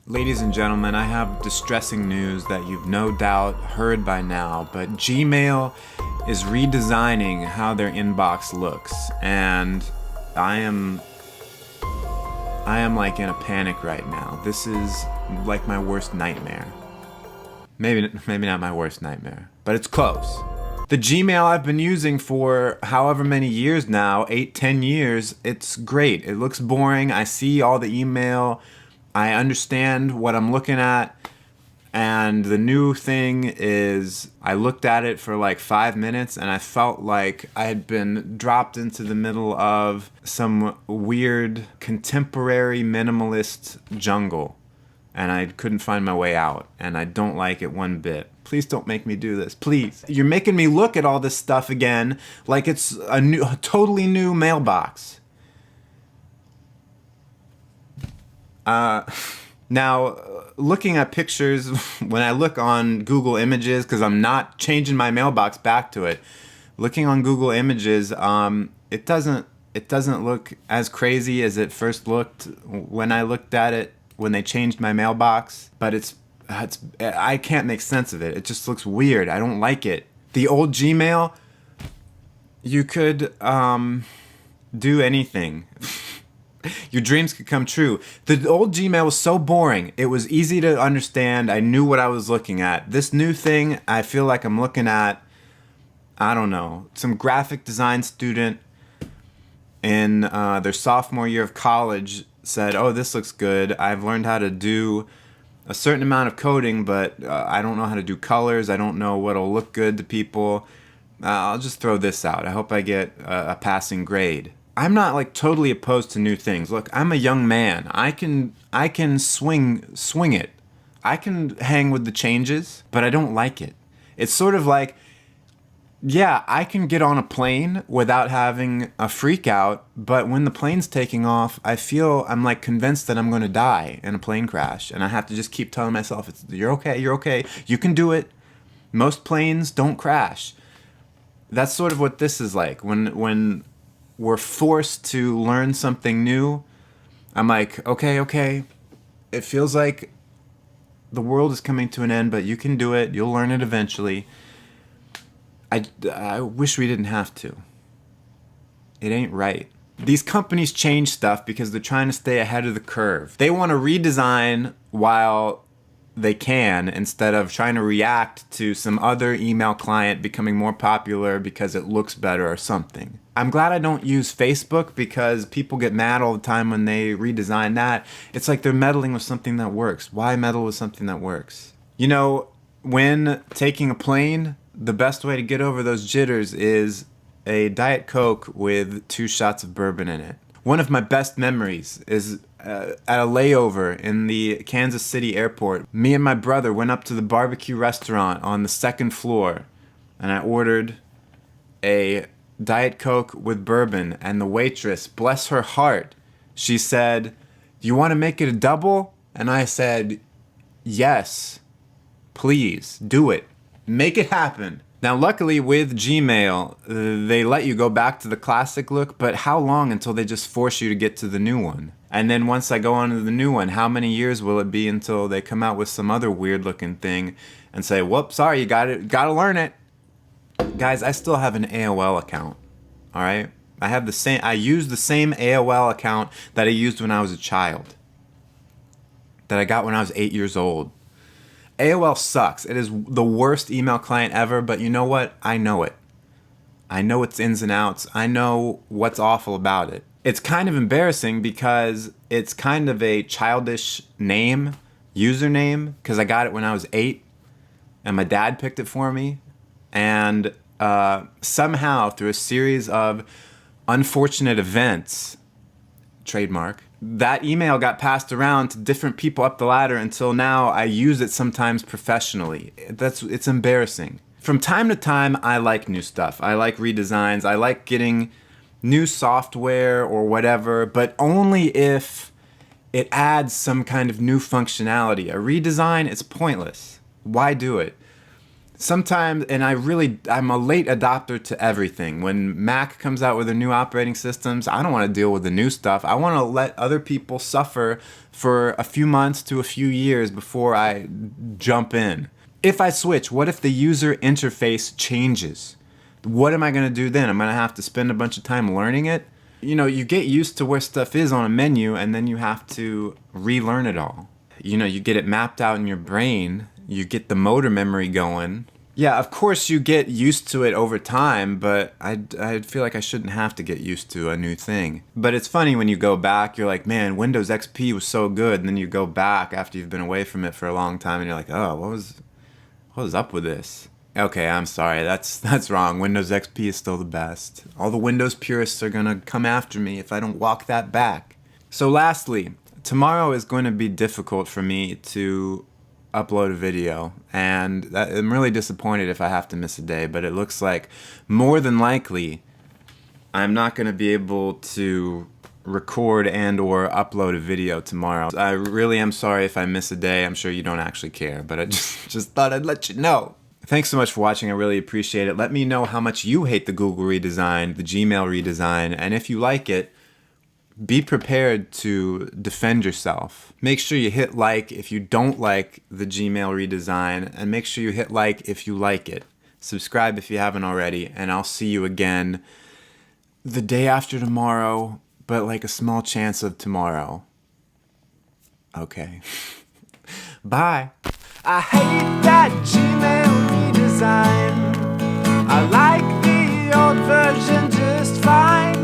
Ladies and gentlemen, I have distressing news that you've no doubt heard by now, but Gmail is redesigning how their inbox looks, and I am like in a panic right now. This is like my worst nightmare. Maybe not my worst nightmare, but it's close. The Gmail I've been using for however many years now, 8, 10 years, it's great. It looks boring. I see all the email. I understand what I'm looking at. And the new thing is I looked at it for like 5 minutes and I felt like I had been dropped into the middle of some weird contemporary minimalist jungle. And I couldn't find my way out. And I don't like it one bit. Please don't make me do this. Please. You're making me look at all this stuff again like it's a totally new mailbox. Now, looking at pictures, when I look on Google Images, because I'm not changing my mailbox back to it, looking on Google Images, it doesn't look as crazy as it first looked when I looked at it when they changed my mailbox. But I can't make sense of it. It just looks weird. I don't like it. The old Gmail, you could do anything. Your dreams could come true. The old Gmail was so boring. It was easy to understand. I knew what I was looking at. This new thing, I feel like I'm looking at, I don't know, some graphic design student in their sophomore year of college said, oh, this looks good. I've learned how to do a certain amount of coding, but I don't know how to do colors. I don't know what'll look good to people. I'll just throw this out. I hope I get a passing grade. I'm not like totally opposed to new things. Look, I'm a young man. I can swing it. I can hang with the changes, but I don't like it. It's sort of like, yeah, I can get on a plane without having a freak out, but when the plane's taking off, I'm like convinced that I'm going to die in a plane crash, and I have to just keep telling myself, you're okay, you can do it. Most planes don't crash. That's sort of what this is like. When we're forced to learn something new, I'm like, okay. It feels like the world is coming to an end, but you can do it. You'll learn it eventually. I wish we didn't have to. It ain't right. These companies change stuff because they're trying to stay ahead of the curve. They want to redesign while they can instead of trying to react to some other email client becoming more popular because it looks better or something. I'm glad I don't use Facebook because people get mad all the time when they redesign that. It's like they're meddling with something that works. Why meddle with something that works? You know, when taking a plane, the best way to get over those jitters is a Diet Coke with 2 shots of bourbon in it. One of my best memories is at a layover in the Kansas City airport. Me and my brother went up to the barbecue restaurant on the 2nd floor, and I ordered a Diet Coke with bourbon, and the waitress, bless her heart, she said, "Do you want to make it a double?" And I said, "Yes, please, do it. Make it happen." Now, luckily with Gmail, they let you go back to the classic look, but how long until they just force you to get to the new one? And then once I go on to the new one, how many years will it be until they come out with some other weird looking thing and say, whoops, sorry, you gotta learn it. Guys, I still have an AOL account, all right? I use the same AOL account that I used when I was a child, that I got when I was 8 years old. AOL sucks. It is the worst email client ever, but you know what? I know it. I know its ins and outs. I know what's awful about it. It's kind of embarrassing because it's kind of a childish username, because I got it when I was 8, and my dad picked it for me. And somehow, through a series of unfortunate events, trademark, that email got passed around to different people up the ladder until now I use it sometimes professionally. It's embarrassing. From time to time, I like new stuff. I like redesigns. I like getting new software or whatever, but only if it adds some kind of new functionality. A redesign, it's pointless. Why do it? Sometimes, and I'm a late adopter to everything. When Mac comes out with their new operating systems, I don't want to deal with the new stuff. I want to let other people suffer for a few months to a few years before I jump in. If I switch, what if the user interface changes? What am I going to do then? I'm going to have to spend a bunch of time learning it? You know, you get used to where stuff is on a menu, and then you have to relearn it all. You know, you get it mapped out in your brain. You get the motor memory going. Yeah, of course you get used to it over time, but I feel like I shouldn't have to get used to a new thing. But it's funny when you go back, you're like, man, Windows XP was so good, and then you go back after you've been away from it for a long time, and you're like, oh, what was up with this? Okay, I'm sorry, that's wrong. Windows XP is still the best. All the Windows purists are gonna come after me if I don't walk that back. So lastly, tomorrow is going to be difficult for me to upload a video, and I'm really disappointed if I have to miss a day, but it looks like more than likely I'm not going to be able to record and or upload a video tomorrow. I really am sorry if I miss a day. I'm sure you don't actually care, but I just thought I'd let you know. Thanks so much for watching. I really appreciate it. Let me know how much you hate the Google redesign, the Gmail redesign, and if you like it, be prepared to defend yourself. Make sure you hit like if you don't like the Gmail redesign, and make sure you hit like if you like it. Subscribe if you haven't already, and I'll see you again the day after tomorrow, but like a small chance of tomorrow. Okay. Bye. I hate that Gmail redesign. I like the old version just fine.